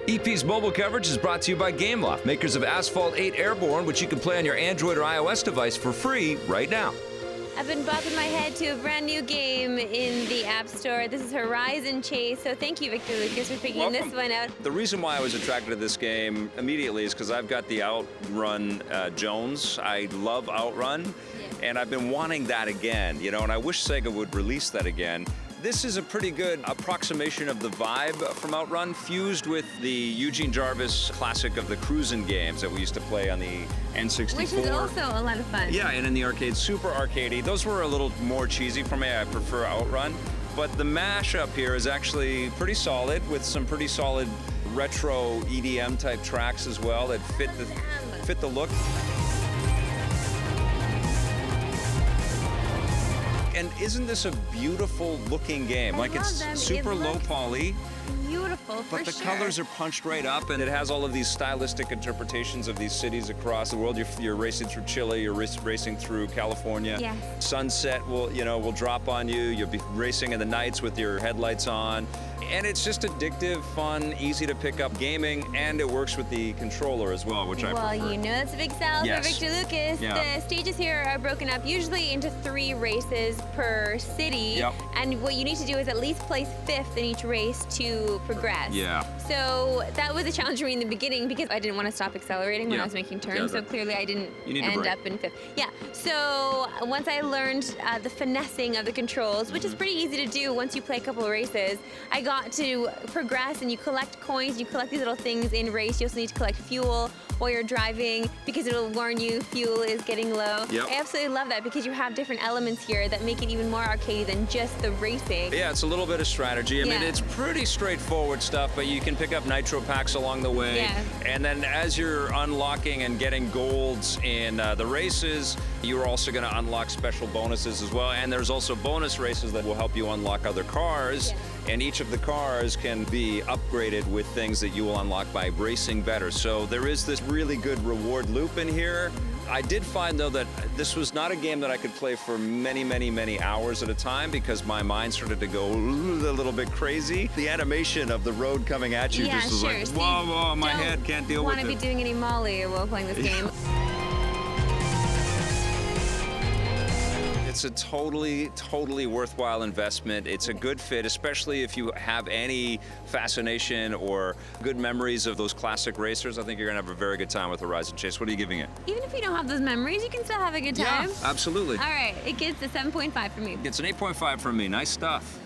EP's mobile coverage is brought to you by Gameloft, makers of Asphalt 8 Airborne, which you can play on your Android or iOS device for free right now. I've been bopping my head to a brand new game in the App Store. This is Horizon Chase, so thank you, Victor Lucas, for picking this one out. The reason why I was attracted to this game immediately is because I've got the Outrun Jones. I love Outrun, and I've been wanting that again, you know, and I wish Sega would release that again. This is a pretty good approximation of the vibe from Outrun, fused with the Eugene Jarvis classic of the cruising games that we used to play on the N64. Which is also a lot of fun. Yeah, and in the arcade, super arcadey. Those were a little more cheesy for me. I prefer Outrun. But the mashup here is actually pretty solid, with some pretty solid retro EDM type tracks as well that fit the look. And isn't this a beautiful looking game? Like, it's super low poly. Beautiful, for But the sure. colors are punched right up, and it has all of these stylistic interpretations of these cities across the world. You're racing through Chile, you're racing through California. Yes. Sunset will drop on you. You'll be racing in the nights with your headlights on. And it's just addictive, fun, easy to pick up gaming, and it works with the controller as well, which I prefer. Well, you know that's a big sell for Victor Lucas. Yeah. The stages here are broken up usually into 3 races per city. Yep. And what you need to do is at least place 5th in each race to progress. Yeah. So that was a challenge for me in the beginning because I didn't want to stop accelerating when I was making turns. So clearly I didn't end up in 5th. Yeah. So once I learned the finessing of the controls, which is pretty easy to do once you play a couple of races, I got to progress, and you collect coins, you collect these little things in race. You also need to collect fuel while you're driving because it'll warn you fuel is getting low. Yep. I absolutely love that because you have different elements here that make it even more arcade than just the racing. Yeah, it's a little bit of strategy. I mean, it's pretty straightforward stuff, but you can pick up nitro packs along the way. Yeah. And then as you're unlocking and getting golds in the races, you're also going to unlock special bonuses as well. And there's also bonus races that will help you unlock other cars. Yeah. And each of the cars can be upgraded with things that you will unlock by racing better. So there is this really good reward loop in here. I did find, though, that this was not a game that I could play for many, many, many hours at a time because my mind started to go a little bit crazy. The animation of the road coming at you just was like, whoa, whoa, my head can't deal with it. Want to be doing any Molly while playing this game. It's a totally worthwhile investment. It's a good fit, especially if you have any fascination or good memories of those classic racers. I think you're gonna have a very good time with Horizon Chase. What are you giving it? Even if you don't have those memories, you can still have a good time. Yeah, absolutely. All right, it gets a 7.5 from me. It's an 8.5 from me. Nice stuff.